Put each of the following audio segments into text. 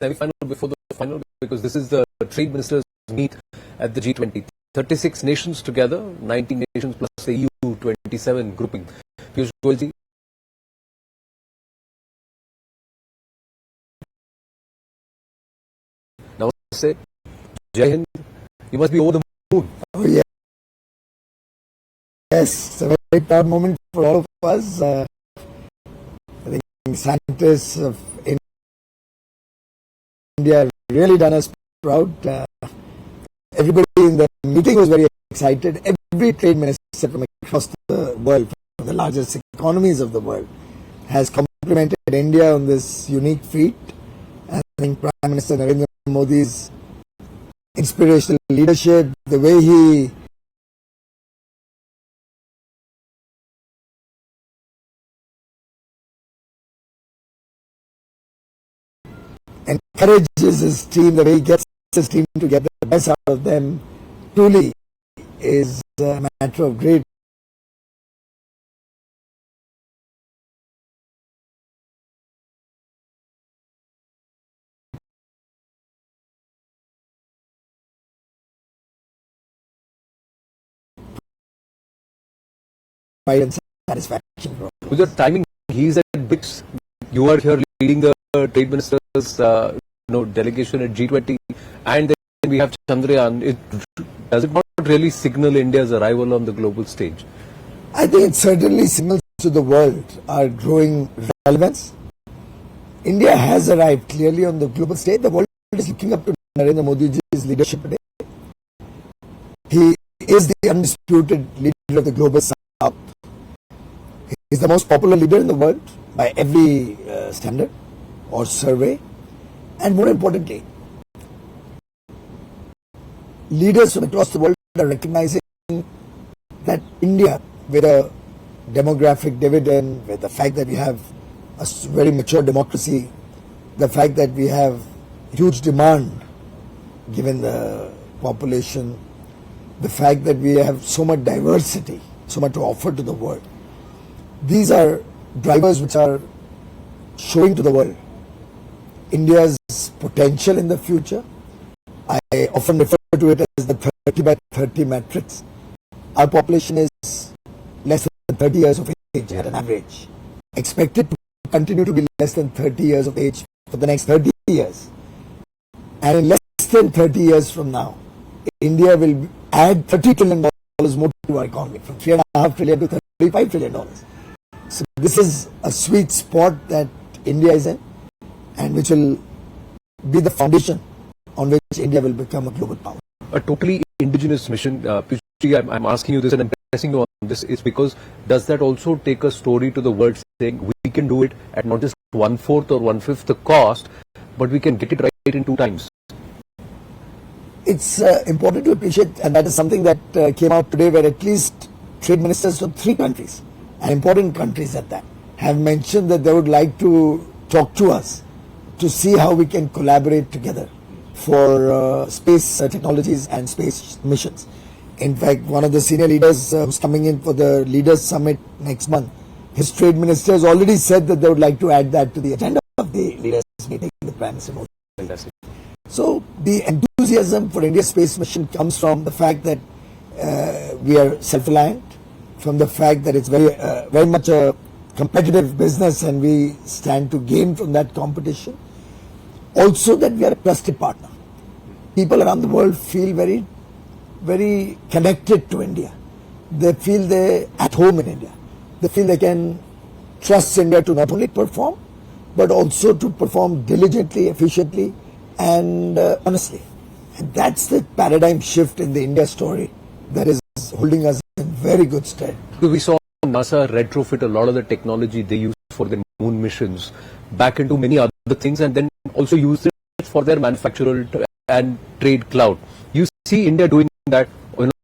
semi-final before the final, because this is the trade ministers meet at the G20. 36 nations together, 19 nations plus the EU 27 grouping. Piyush Goyal ji. Namaste. Jai Hind. You must be over the moon. Oh, yeah. Yes, it's a very proud moment for all of us. I think scientists of India have really done us proud. Everybody in the meeting was very excited. Every trade minister from across the world, from the largest economies of the world, has complimented India on this unique feat. I think Prime Minister Narendra Modi's inspirational leadership, the way he encourages his team, the way he gets his team to get the best out of them, truly is a matter of great pride and satisfaction. With your timing, he's at BRICS. You are here leading the trade ministers delegation at G20, and then we have Chandrayaan. Does it not really signal India's arrival on the global stage? I think it certainly signals to the world our growing relevance. India has arrived clearly on the global stage. The world is looking up to Narendra Modi's leadership today. He is the undisputed leader of the global south. He is the most popular leader in the world by every standard or survey. And more importantly, leaders from across the world are recognizing that India, with a demographic dividend, with the fact that we have a very mature democracy, the fact that we have huge demand given the population, the fact that we have so much diversity, so much to offer to the world, these are drivers which are showing to the world India's potential in the future. I often refer to it as the 30 by 30 matrix. Our population is less than 30 years of age at an average. Expected to continue to be less than 30 years of age for the next 30 years. And in less than 30 years from now, India will add $30 trillion more to our economy, from $3.5 trillion to $35 trillion. So this is a sweet spot that India is in, and which will be the foundation on which India will become a global power. A totally indigenous mission. I'm asking you this and I'm pressing you on this is because does that also take a story to the world saying we can do it at not just 1/4 or 1/5 the cost, but we can get it right in 2 times? It's important to appreciate, and that is something that came out today, where at least trade ministers from 3 countries, and important countries at that, have mentioned that they would like to talk to us to see how we can collaborate together for space technologies and space missions. In fact, one of the senior leaders who's coming in for the Leaders Summit next month, his trade minister has already said that they would like to add that to the agenda of the leaders meeting with Prime Minister Modi. Fantastic. So the enthusiasm for India's space mission comes from the fact that we are self-reliant, from the fact that it's very much a competitive business and we stand to gain from that competition. Also that we are a trusted partner. People around the world feel very, very connected to India. They feel they're at home in India. They feel they can trust India to not only perform, but also to perform diligently, efficiently, and honestly. And that's the paradigm shift in the India story that is holding us in very good stead. We saw NASA retrofit a lot of the technology they use for their moon missions back into many other things, and then also use it for their manufacturer and trade cloud. You see India doing that,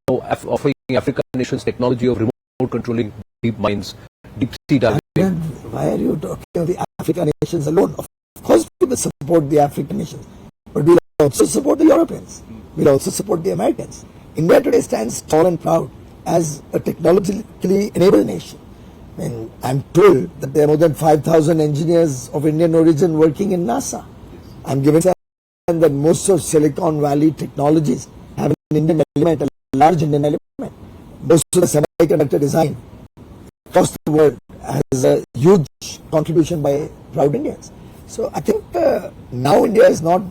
offering African nations technology of remote controlling deep mines, deep sea diving. Why are you talking of the African nations alone? Of course we will support the African nations, but we will also support the Europeans. We will also support the Americans. India today stands tall and proud as a technologically enabled nation. I'm told that there are more than 5,000 engineers of Indian origin working in NASA. I'm giving that most of Silicon Valley technologies have an Indian element, a large Indian element. Most of the semiconductor design across the world has a huge contribution by proud Indians. So I think now India is not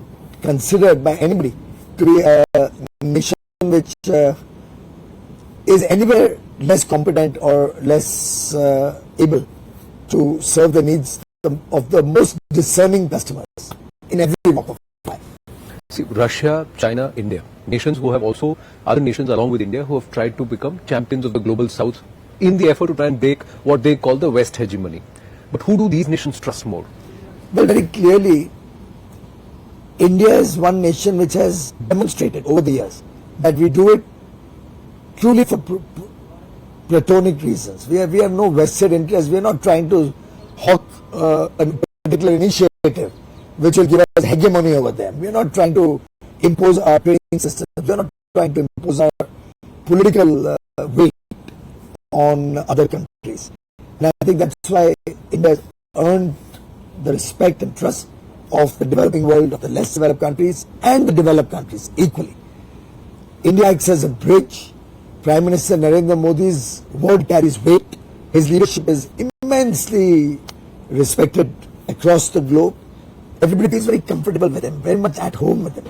considered by anybody to be a nation which is anywhere less competent or less able to serve the needs of the most discerning customers in every walk of life. See, Russia, China, India, nations who have also, other nations along with India, who have tried to become champions of the global south in the effort to try and break what they call the West hegemony. But who do these nations trust more? Well, very clearly, India is one nation which has demonstrated over the years that we do it truly for platonic reasons. We have no vested interest. We are not trying to hawk a particular initiative which will give us hegemony over them. We are not trying to impose our trading system. We are not trying to impose our political weight on other countries. And I think that's why India has earned the respect and trust of the developing world, of the less developed countries and the developed countries equally. India acts as a bridge. Prime Minister Narendra Modi's word carries weight. His leadership is immensely respected across the globe. Everybody feels very comfortable with him, very much at home with him.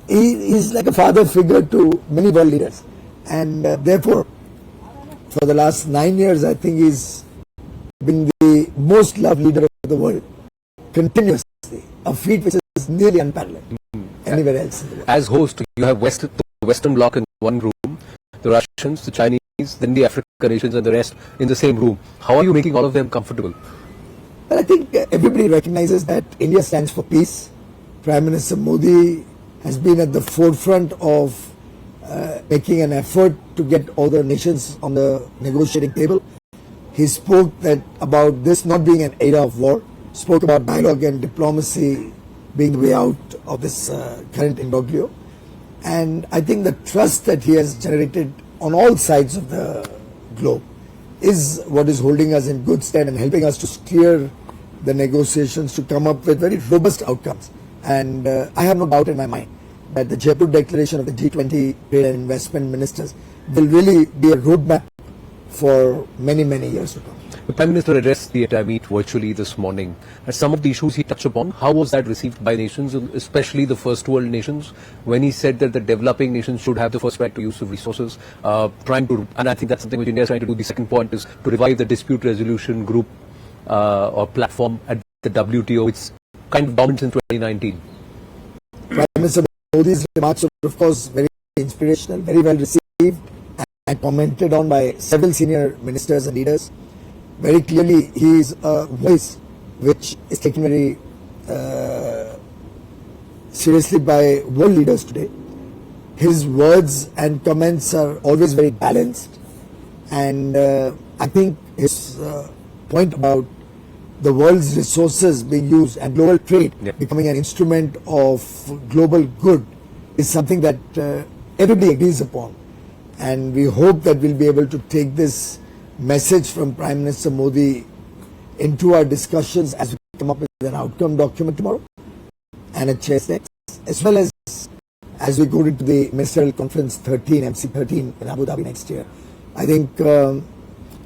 He is like a father figure to many world leaders. And therefore, for the last 9 years, I think he's been the most loved leader of the world, continuously, a feat which is nearly unparalleled anywhere else in the world. As host, you have the Western Bloc in one room, the Russians, the Chinese, then the African nations and the rest in the same room. How are you making all of them comfortable? Well, I think everybody recognizes that India stands for peace. Prime Minister Modi has been at the forefront of making an effort to get all the nations on the negotiating table. He spoke about this not being an era of war, spoke about dialogue and diplomacy being the way out of this current imbroglio. And I think the trust that he has generated on all sides of the globe is what is holding us in good stead and helping us to steer the negotiations to come up with very robust outcomes. And I have no doubt in my mind that the Jaipur declaration of the G20 trade and investment ministers will really be a roadmap for many, many years to come. The Prime Minister addressed the entire meet virtually this morning. And some of the issues he touched upon, how was that received by nations, especially the first world nations, when he said that the developing nations should have the first right to use of resources, and I think that's something which India is trying to do. The second point is to revive the dispute resolution group or platform at the WTO, which kind of dominates in 2019. Prime Minister Modi's remarks were, of course, very inspirational, very well received and commented on by several senior ministers and leaders. Very clearly, he is a voice which is taken very seriously by world leaders today. His words and comments are always very balanced, and I think his point about the world's resources being used and global trade becoming an instrument of global good is something that everybody agrees upon. And we hope that we'll be able to take this message from Prime Minister Modi into our discussions as we come up with an outcome document tomorrow and a chair next, as well as we go into the Ministerial Conference 13, MC 13 in Abu Dhabi next year. I think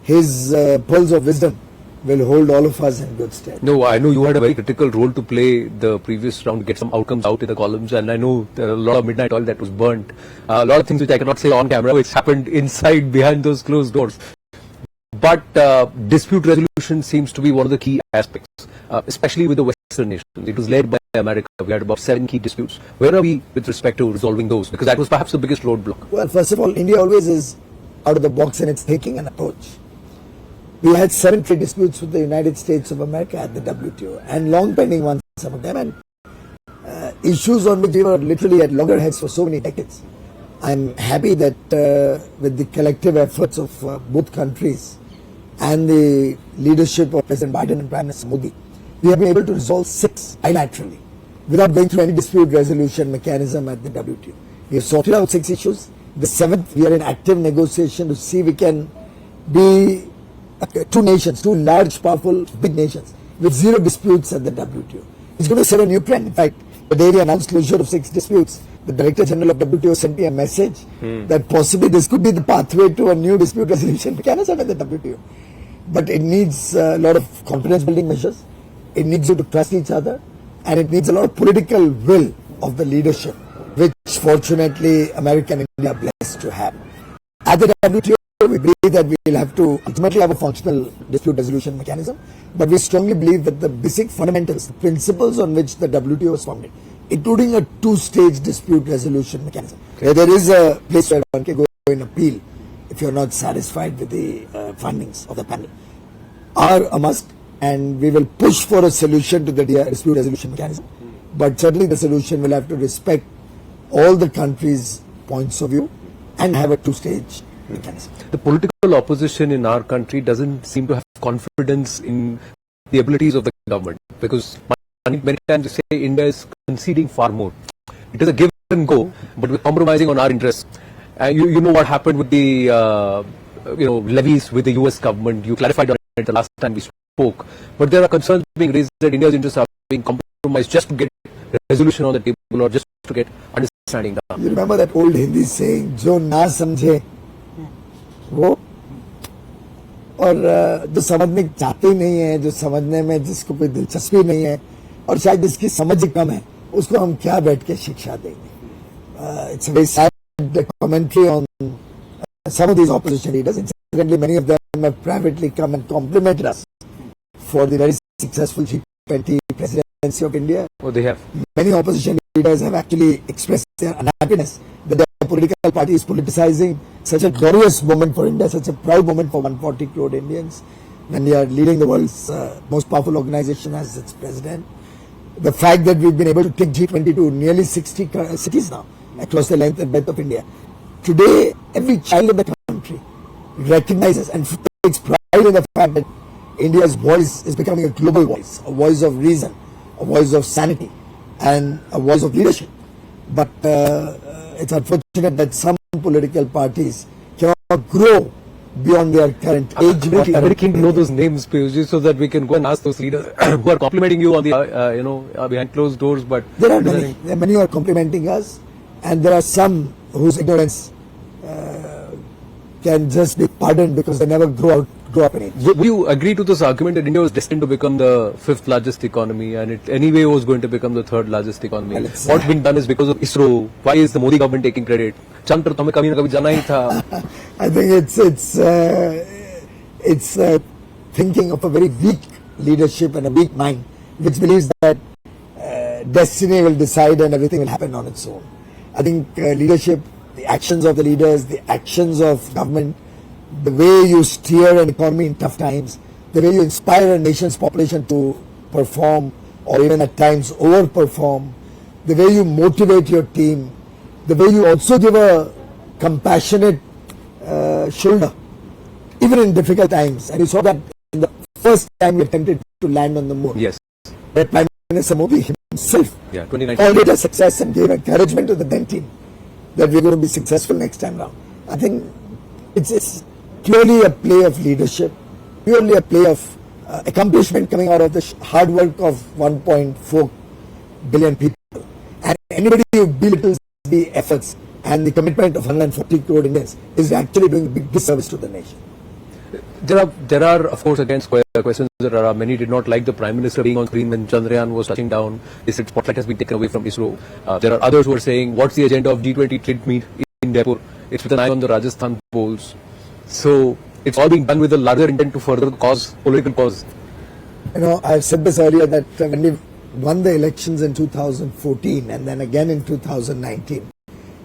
his pearls of wisdom will hold all of us in good stead. No, I know you had a very critical role to play the previous round to get some outcomes out in the columns, and I know there are a lot of midnight oil that was burnt. A lot of things which I cannot say on camera, which happened inside behind those closed doors. But dispute resolution seems to be one of the key aspects, especially with the Western nations. It was led by America. We had about 7 key disputes. Where are we with respect to resolving those? Because that was perhaps the biggest roadblock. Well, first of all, India always is out of the box in its thinking and approach. We had 7 trade disputes with the United States of America at the WTO, and long pending ones, some of them, and issues on which we were literally at loggerheads for so many decades. I'm happy that with the collective efforts of both countries and the leadership of President Biden and Prime Minister Modi, we have been able to resolve 6 bilaterally without going through any dispute resolution mechanism at the WTO. We have sorted out 6 issues. The 7th, we are in active negotiation to see we can be 2 nations, 2 large, powerful, big nations with 0 disputes at the WTO. It's going to set a new trend. In fact, the day we announced closure of 6 disputes, the Director General of WTO sent me a message that possibly this could be the pathway to a new dispute resolution mechanism in the WTO. But it needs a lot of confidence building measures. It needs you to trust each other, and it needs a lot of political will of the leadership, which fortunately America and India are blessed to have. At the WTO, we believe that we will have to ultimately have a functional dispute resolution mechanism, but we strongly believe that the basic fundamentals, the principles on which the WTO is founded, including a two-stage dispute resolution mechanism, where there is a place where one can go and appeal if you are not satisfied with the findings of the panel, are a must, and we will push for a solution to the dispute resolution mechanism. But certainly the solution will have to respect all the countries' points of view and have a two-stage mechanism. The political opposition in our country doesn't seem to have confidence in the abilities of the government, because many times they say India is conceding far more. It is a give and go, but we're compromising on our interests. You know what happened with the levies with the US government. You clarified on it the last time we spoke, but there are concerns being raised that India's interests are being compromised just to get resolution on the table or just to get understanding done. You remember that old Hindi saying, "Jo na samjhe वो", और जो समझने चाहते ही नहीं है, जो समझने में जिसको कोई दिलचस्पी नहीं है, और शायद जिसकी समझ कम है, उसको हम क्या बैठ के शिक्षा देंगे? It's a very sad commentary on some of these opposition leaders. Incidentally, many of them have privately come and complimented us for the very successful G20 presidency of India. Oh, they have. Many opposition leaders have actually expressed their unhappiness that their political party is politicizing such a glorious moment for India, such a proud moment for 140 crore Indians, when we are leading the world's most powerful organization as its president. The fact that we've been able to take G20 to nearly 60 cities now across the length and breadth of India. Today, every child in the country recognizes and takes pride in the fact that India's voice is becoming a global voice, a voice of reason, a voice of sanity, and a voice of leadership. But it's unfortunate that some political parties cannot grow beyond their current age. I'm very keen to know those names, Piyush, so that we can go and ask those leaders who are complimenting you on the behind closed doors. But there are many. There are many who are complimenting us, and there are some whose ignorance can just be pardoned because they never grow up in it. Would you agree to this argument that India was destined to become the 5th largest economy, and it anyway was going to become the 3rd largest economy? Well, what's been done is because of ISRO. Why is the Modi government taking credit? Chandrayaan-3 तो हमें कभी ना कभी जाना ही था. I think it's thinking of a very weak leadership and a weak mind, which believes that destiny will decide and everything will happen on its own. I think leadership, the actions of the leaders, the actions of government, the way you steer an economy in tough times, the way you inspire a nation's population to perform or even at times overperform, the way you motivate your team, the way you also give a compassionate shoulder, even in difficult times. And you saw that in the first time we attempted to land on the moon. Yes. That Prime Minister Modi himself called it a success and gave encouragement to the then team that we're going to be successful next time round. I think it's purely a play of leadership, purely a play of accomplishment coming out of the hard work of 1.4 billion people. And anybody who belittles the efforts and the commitment of 140 crore Indians is actually doing a big disservice to the nation. There are of course again questions. There are many did not like the Prime Minister being on screen when Chandrayaan was touching down. They said spotlight has been taken away from ISRO. There are others who are saying, what's the agenda of G20 trade meet in Jaipur? It's with an eye on the Rajasthan polls. So it's all being done with a larger intent to further the cause, political cause. You know, I've said this earlier that when we won the elections in 2014 and then again in 2019,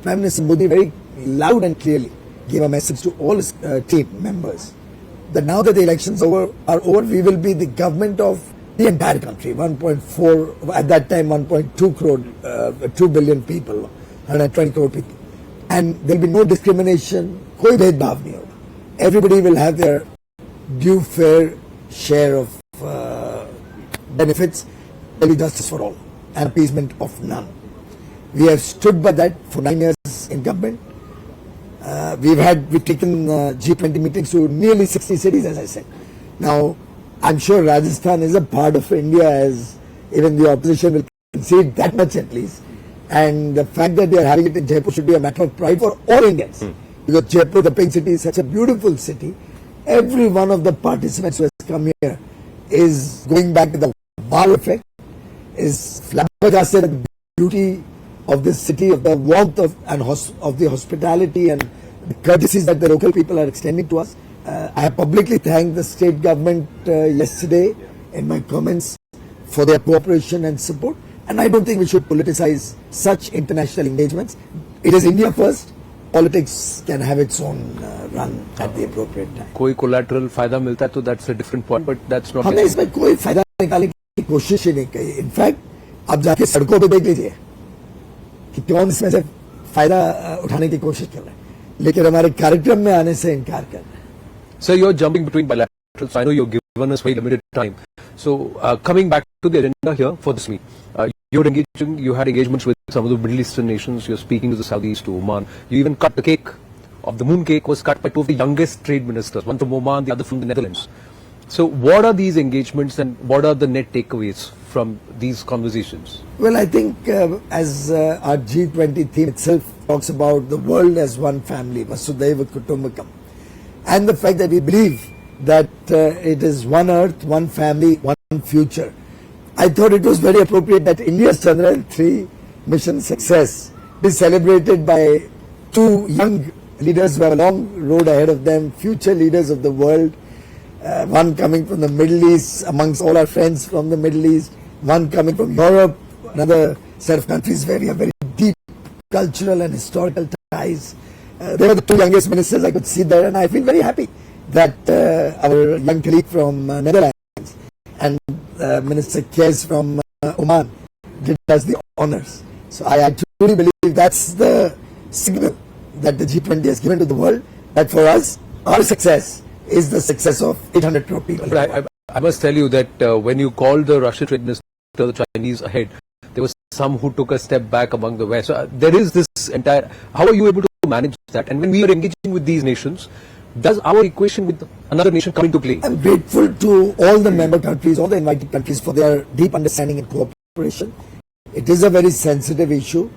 Prime Minister Modi very loud and clearly gave a message to all his team members that now that the elections are over, we will be the government of the entire country. 1.4, at that time 1.2 crore, 2 billion people, 120 crore people. And there will be no discrimination, koi bhedbhav nahi hoga. Everybody will have their due fair share of benefits. There will be justice for all and appeasement of none. We have stood by that for 9 years in government. We've taken G20 meetings to nearly 60 cities, as I said. Now, I'm sure Rajasthan is a part of India as even the opposition will concede that much at least. And the fact that they are having it in Jaipur should be a matter of pride for all Indians. Because Jaipur, the pink city, is such a beautiful city. Every one of the participants who has come here is going back to the wow effect, is flabbergasted at the beauty of this city, of the warmth of the hospitality and the courtesies that the local people are extending to us. I have publicly thanked the state government yesterday in my comments for their cooperation and support. And I don't think we should politicize such international engagements. It is India first. Politics can have its own run at the appropriate time. कोई collateral फायदा मिलता है तो that's a different point, but that's not. हमने इसमें कोई फायदा निकालने की कोशिश ही नहीं की. इनफैक्ट आप जाके सड़कों पे देख लीजिए कि कौन इसमें से फायदा उठाने की कोशिश कर रहे हैं, लेकिन हमारे कार्यक्रम में आने से इनकार कर रहे हैं. So you're jumping between bilaterals. I know you're given us very limited time. So coming back to the agenda here for this meet, you had engagements with some of the Middle Eastern nations. You're speaking to the Saudis, to Oman. You even cut the cake of the moon cake was cut by two of the youngest trade ministers, one from Oman, the other from the Netherlands. So what are these engagements and what are the net takeaways from these conversations? Well, I think as our G20 theme itself talks about the world as one family, Vasudhaiva Kutumbakam, and the fact that we believe that it is one earth, one family, one future. I thought it was very appropriate that India's Chandrayaan-3 mission success be celebrated by two young leaders who have a long road ahead of them, future leaders of the world, one coming from the Middle East, amongst all our friends from the Middle East, one coming from Europe, another set of countries where we have very deep cultural and historical ties. They were the two youngest ministers I could see there, and I feel very happy that our young colleague from Netherlands and Minister Piyush from Oman did us the honors. So I truly believe that's the signal that the G20 has given to the world, that for us, our success is the success of 800 crore people. But I must tell you that when you called the Russian trade minister, the Chinese ahead, there was some who took a step back among the West. So there is this entire, how are you able to manage that? And when we are engaging with these nations, does our equation with another nation come into play? I'm grateful to all the member countries, all the invited countries for their deep understanding and cooperation. It is a very sensitive issue,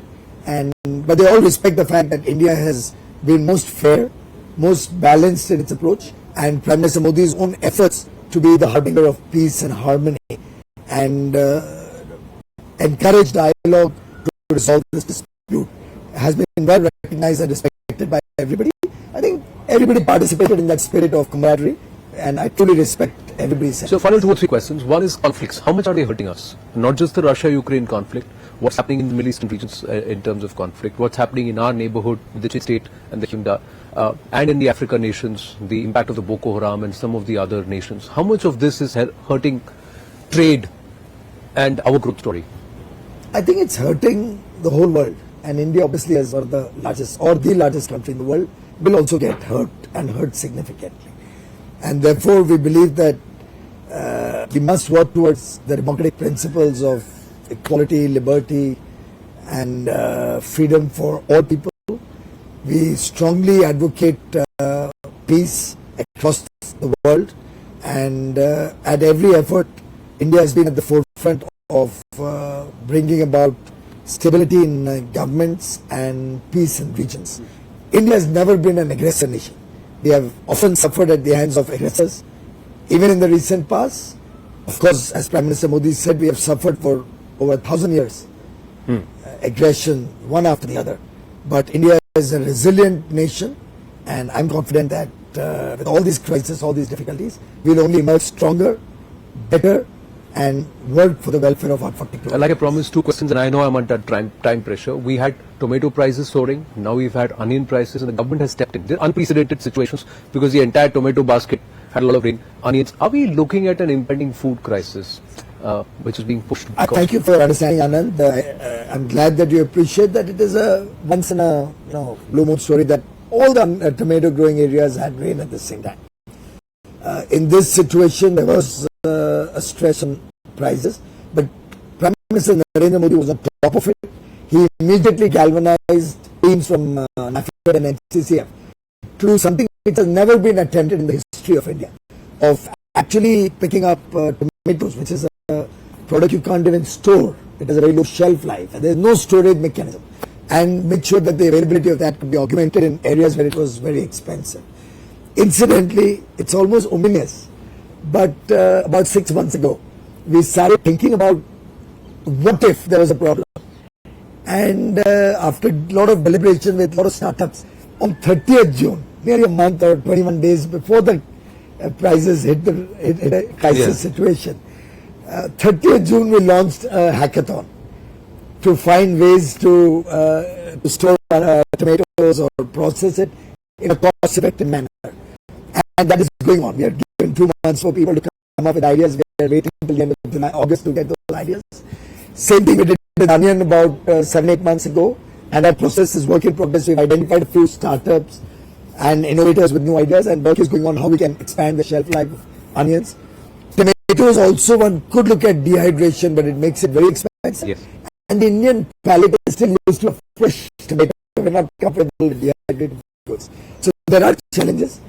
but they all respect the fact that India has been most fair, most balanced in its approach, and Prime Minister Modi's own efforts to be the harbinger of peace and harmony and encourage dialogue to resolve this dispute has been well recognized and respected by everybody. I think everybody participated in that spirit of camaraderie, and I truly respect everybody's sense. So final 2 or 3 questions. One is conflicts. How much are they hurting us? Not just the Russia-Ukraine conflict. What's happening in the Middle Eastern regions in terms of conflict? What's happening in our neighborhood, the state and the Hyundai, and in the African nations, the impact of the Boko Haram and some of the other nations? How much of this is hurting trade and our growth story? I think it's hurting the whole world, and India obviously as one of the largest or the largest country in the world will also get hurt and hurt significantly. And therefore we believe that we must work towards the democratic principles of equality, liberty and freedom for all people. We strongly advocate peace across the world, and at every effort India has been at the forefront of bringing about stability in governments and peace in regions. India has never been an aggressor nation. We have often suffered at the hands of aggressors, even in the recent past. Of course, as Prime Minister Modi said, we have suffered for over 1,000 years, aggression one after the other. But India is a resilient nation, and I'm confident that with all these crises, all these difficulties, we will only emerge stronger, better, and work for the welfare of our 40 crore. Like I promised, 2 questions, and I know I'm under time pressure. We had tomato prices soaring. Now we've had onion prices, and the government has stepped in. They're unprecedented situations because the entire tomato basket had a lot of rain. Onions. Are we looking at an impending food crisis, which is being pushed? Thank you for understanding, Anand. I'm glad that you appreciate that it is a once in a blue moon story that all the tomato growing areas had rain at the same time. In this situation, there was a stress on prices, but Prime Minister Narendra Modi was on top of it. He immediately galvanized teams from NAFED and NCCF to do something which has never been attempted in the history of India, of actually picking up tomatoes, which is a product you can't even store. It has a very low shelf life, and there is no storage mechanism. And make sure that the availability of that could be augmented in areas where it was very expensive. Incidentally, it's almost ominous, but about 6 months ago, we started thinking about what if there was a problem. And after a lot of deliberation with a lot of startups, on 30th June, nearly a month or 21 days before the prices hit a crisis situation, 30th June we launched a hackathon to find ways to store tomatoes or process it in a cost-effective manner. And that is going on. We are given 2 months for people to come up with ideas. We are waiting until the end of July, August to get those ideas. Same thing we did with onion about 7-8 months ago, and that process is work in progress. We've identified a few startups and innovators with new ideas, and work is going on how we can expand the shelf life of onions. Tomatoes also, one could look at dehydration, but it makes it very expensive. Yes. And the Indian palate is still used to a fresh tomato. We're not comfortable with dehydrated goods. So there are challenges,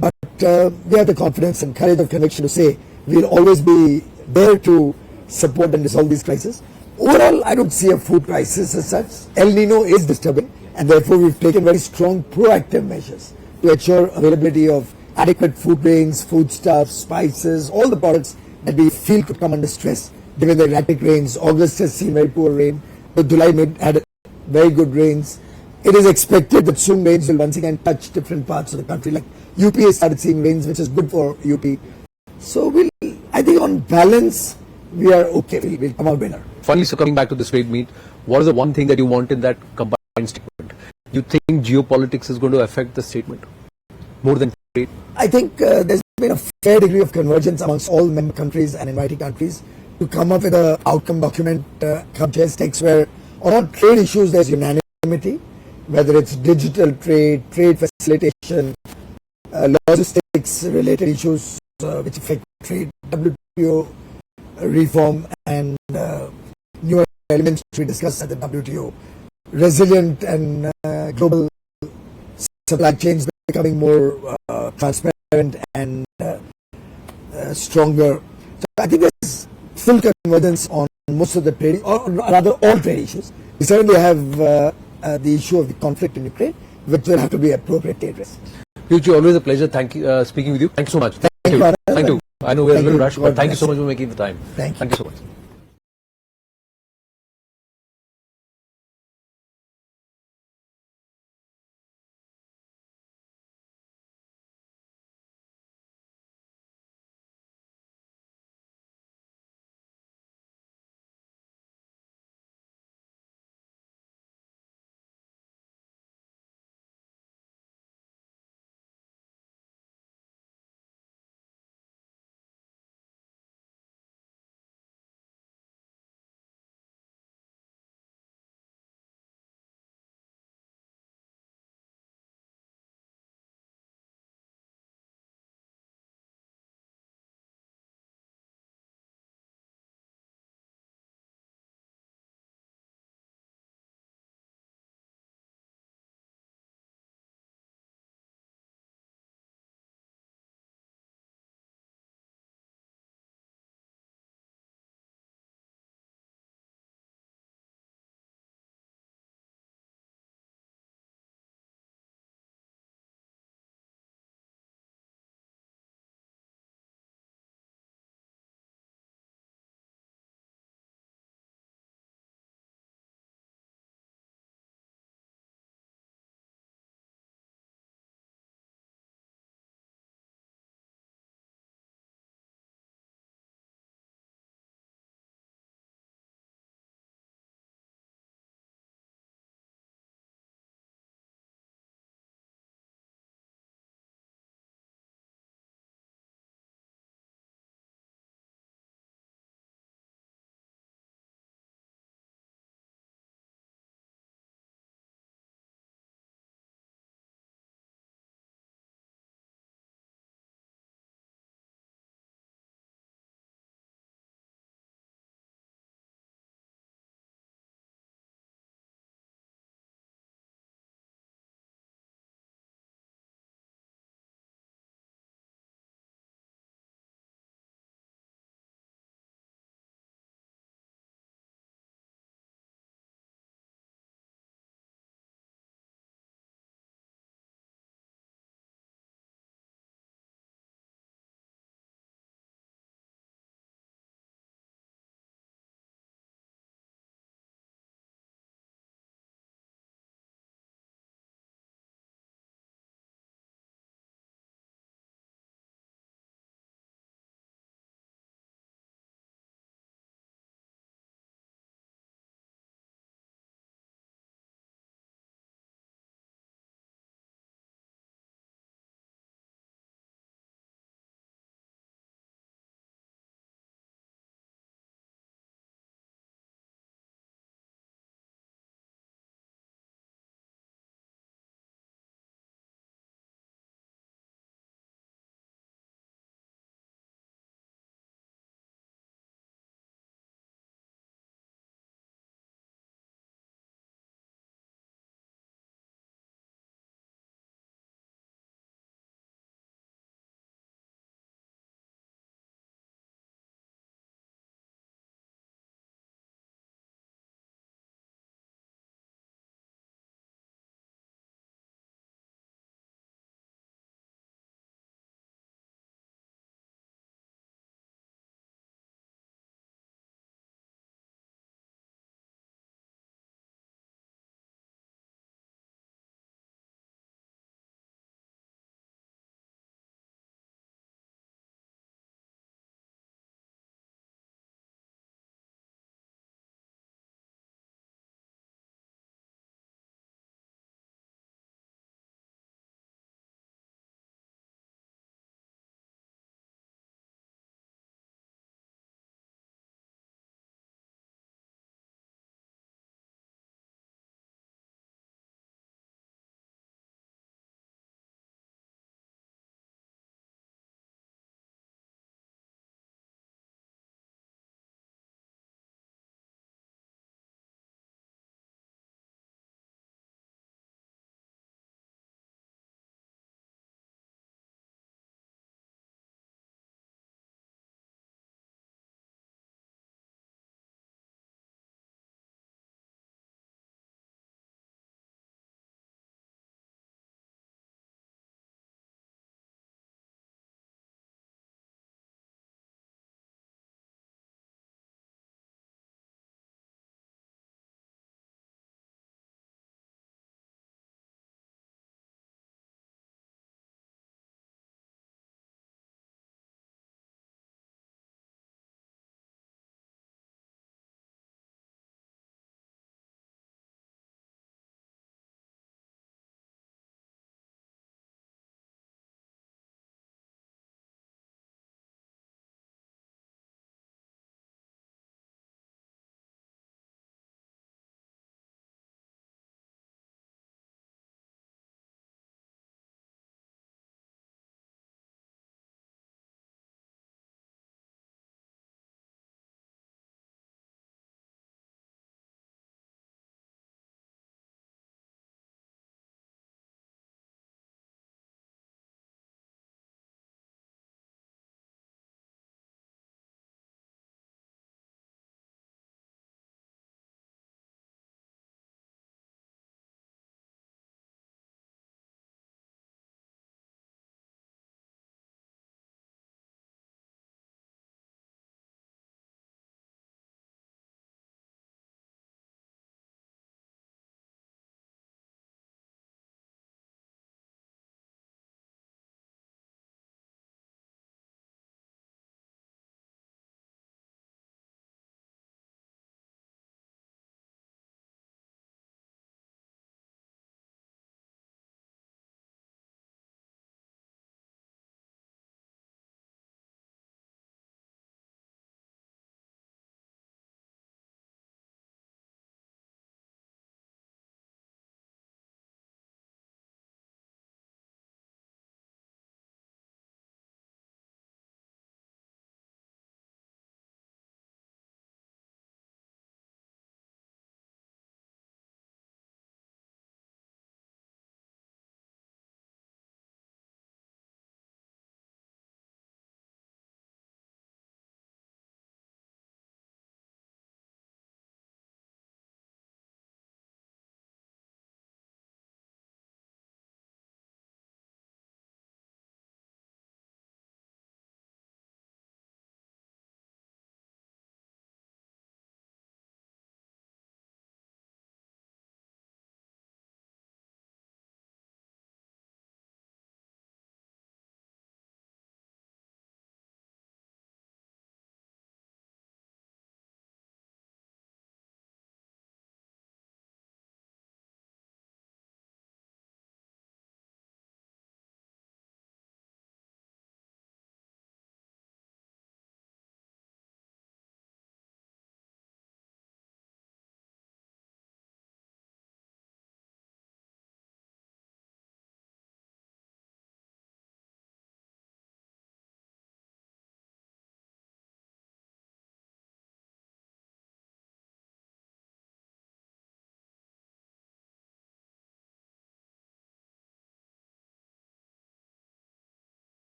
but we have the confidence and courage of conviction to say we'll always be there to support and resolve these crises. Overall, I don't see a food crisis as such. El Nino is disturbing, and therefore we've taken very strong proactive measures to ensure availability of adequate food grains, foodstuffs, spices, all the products that we feel could come under stress given the erratic rains. August has seen very poor rain, but July had very good rains. It is expected that soon rains will once again touch different parts of the country. Like UP has started seeing rains, which is good for UP. So I think on balance, we are okay. We'll come out winner. Finally, so coming back to this trade meet, what is the one thing that you want in that combined statement? You think geopolitics is going to affect the statement more than trade? I think there's been a fair degree of convergence amongst all member countries and inviting countries to come up with an outcome document, text where on all trade issues there's unanimity, whether it's digital trade, trade facilitation, logistics related issues which affect trade, WTO reform, and newer elements to be discussed at the WTO, resilient and global supply chains becoming more transparent and stronger. So I think there's full convergence on most of the trade, or rather all trade issues. We certainly have the issue of the conflict in Ukraine, which will have to be appropriately addressed. Piyush, always a pleasure speaking with you. Thank you so much. Thank you. I know we're a little rushed, but thank you so much for making the time. Thank you so much.